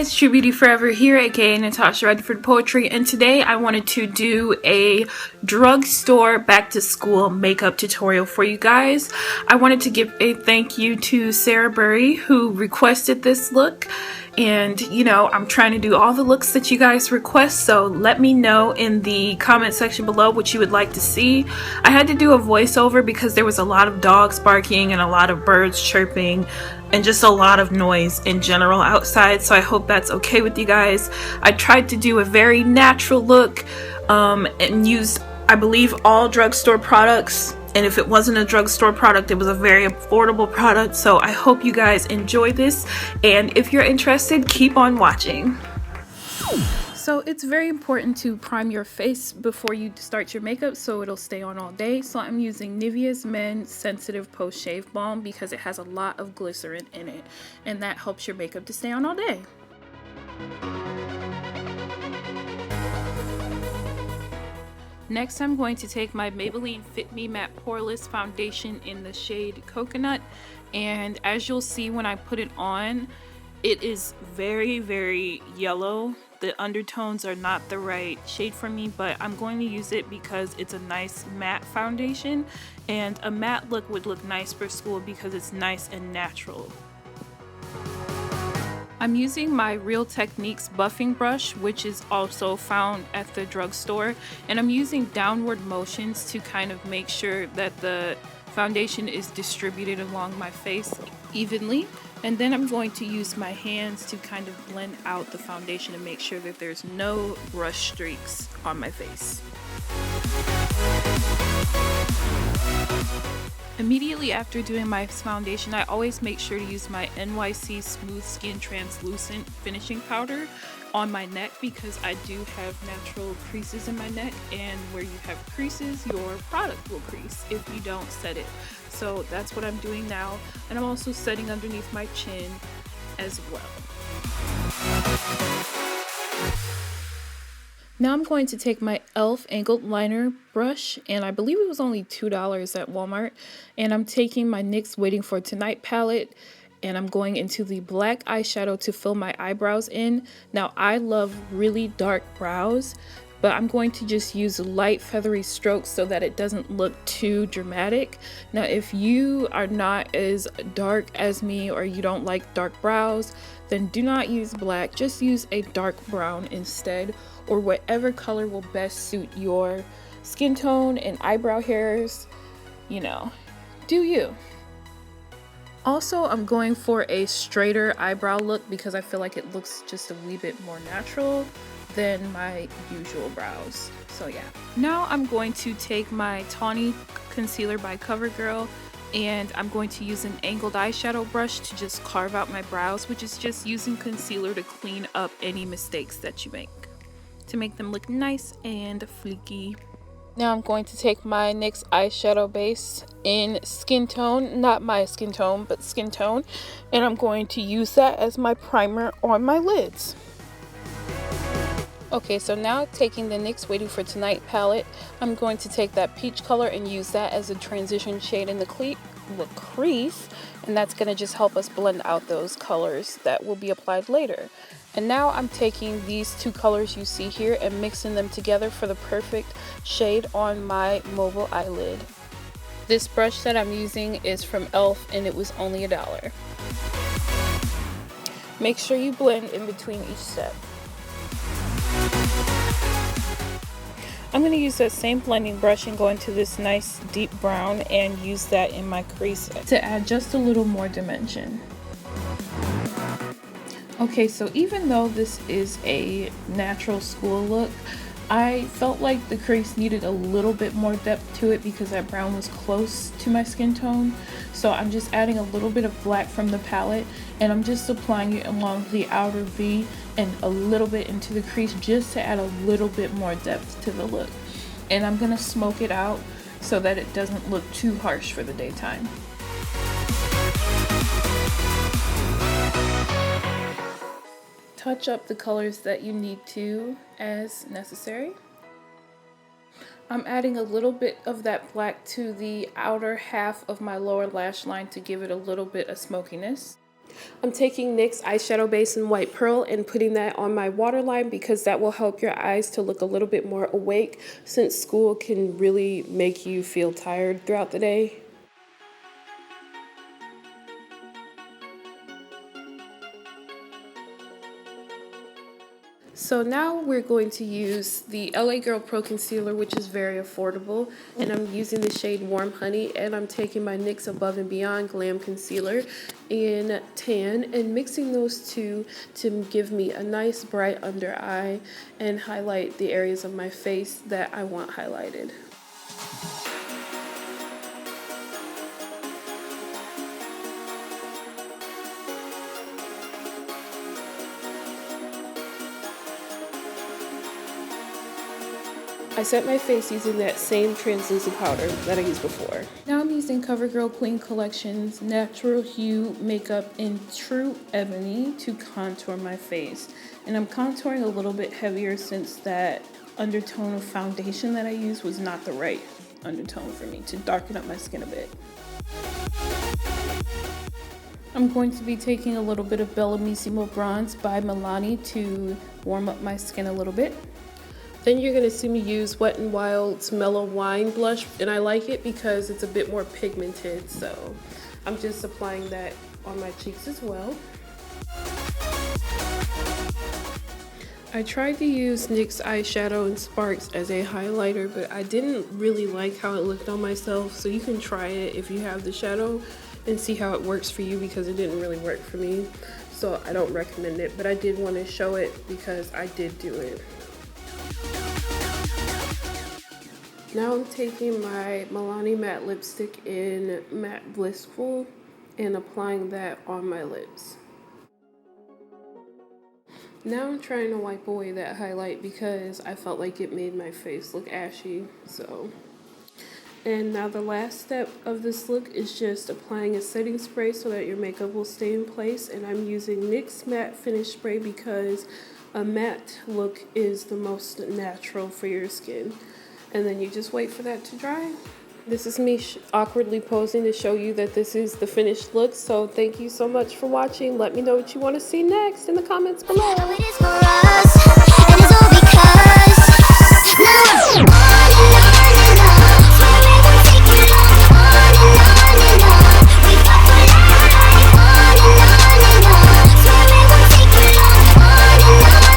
guys, True Beauty Forever here, aka Natasha Redford Poetry, and today I wanted to do a drugstore back to school makeup tutorial for you guys. I wanted to give a thank you to Sarah Burry who requested this look, and you know, I'm trying to do all the looks that you guys request, so let me know in the comment section below what you would like to see. I had to do a voiceover because there was a lot of dogs barking and a lot of birds chirping and just a lot of noise in general outside, so I hope that's okay with you guys. I tried to do a very natural look and used, I believe, all drugstore products, and if it wasn't a drugstore product, it was a very affordable product, so I hope you guys enjoy this, and if you're interested, keep on watching. So it's very important to prime your face before you start your makeup so it'll stay on all day. So I'm using Nivea's Men Sensitive Post Shave Balm because it has a lot of glycerin in it, and that helps your makeup to stay on all day. Next, I'm going to take my Maybelline Fit Me Matte Poreless Foundation in the shade Coconut, and as you'll see when I put it on, it is very yellow. The undertones are not the right shade for me, but I'm going to use it because it's a nice matte foundation, and a matte look would look nice for school because it's nice and natural. I'm using my Real Techniques buffing brush, which is also found at the drugstore, and I'm using downward motions to kind of make sure that the foundation is distributed along my face evenly, and then I'm going to use my hands to kind of blend out the foundation and make sure that there's no brush streaks on my face. Immediately after doing my foundation, I always make sure to use my NYC Smooth Skin Translucent Finishing Powder on my neck because I do have natural creases in my neck, and where you have creases, your product will crease if you don't set it. So that's what I'm doing now, and I'm also setting underneath my chin as well. Now I'm going to take my e.l.f. angled liner brush, and I believe it was only $2 at Walmart, and I'm taking my NYX Waiting for Tonight palette, and I'm going into the black eyeshadow to fill my eyebrows in. Now I love really dark brows, but I'm going to just use light feathery strokes so that it doesn't look too dramatic. Now if you are not as dark as me or you don't like dark brows, then do not use black, just use a dark brown instead, or whatever color will best suit your skin tone and eyebrow hairs. You know, do you. Also, I'm going for a straighter eyebrow look because I feel like it looks just a wee bit more natural than my usual brows. So yeah. Now I'm going to take my Tawny Concealer by CoverGirl, and I'm going to use an angled eyeshadow brush to just carve out my brows, which is just using concealer to clean up any mistakes that you make, to make them look nice and fleeky. Now I'm going to take my NYX eyeshadow base in Skin Tone, not my skin tone, but Skin Tone, and I'm going to use that as my primer on my lids. Okay, so now taking the NYX Waiting for Tonight palette, I'm going to take that peach color and use that as a transition shade in the crease, and that's going to just help us blend out those colors that will be applied later. And now I'm taking these two colors you see here and mixing them together for the perfect shade on my mobile eyelid. This brush that I'm using is from e.l.f. and it was only $1. Make sure you blend in between each step. I'm going to use that same blending brush and go into this nice deep brown and use that in my crease to add just a little more dimension. Okay, so even though this is a natural school look, I felt like the crease needed a little bit more depth to it because that brown was close to my skin tone. So I'm just adding a little bit of black from the palette, and I'm just applying it along the outer V and a little bit into the crease just to add a little bit more depth to the look. And I'm going to smoke it out so that it doesn't look too harsh for the daytime. Touch up the colors that you need to as necessary. I'm adding a little bit of that black to the outer half of my lower lash line to give it a little bit of smokiness. I'm taking NYX eyeshadow base in White Pearl and putting that on my waterline because that will help your eyes to look a little bit more awake since school can really make you feel tired throughout the day. So now we're going to use the LA Girl Pro Concealer, which is very affordable, and I'm using the shade Warm Honey, and I'm taking my NYX Above and Beyond Glam Concealer in Tan and mixing those two to give me a nice bright under eye and highlight the areas of my face that I want highlighted. I set my face using that same translucent powder that I used before. Now I'm using CoverGirl Queen Collection's Natural Hue Makeup in True Ebony to contour my face. And I'm contouring a little bit heavier since that undertone of foundation that I used was not the right undertone for me to darken up my skin a bit. I'm going to be taking a little bit of Bellamissimo Bronze by Milani to warm up my skin a little bit. Then you're going to see me use Wet n Wild's Mellow Wine blush, and I like it because it's a bit more pigmented, so I'm just applying that on my cheeks as well. I tried to use NYX eyeshadow in Sparks as a highlighter, but I didn't really like how it looked on myself, so you can try it if you have the shadow and see how it works for you because it didn't really work for me, so I don't recommend it, but I did want to show it because I did do it. Now I'm taking my Milani matte lipstick in Matte Blissful and applying that on my lips. Now I'm trying to wipe away that highlight because I felt like it made my face look ashy, so. And now the last step of this look is just applying a setting spray so that your makeup will stay in place, and I'm using NYX Matte Finish Spray because a matte look is the most natural for your skin. And then you just wait for that to dry. This is me awkwardly posing to show you that this is the finished look. So thank you so much for watching. Let me know what you want to see next in the comments below.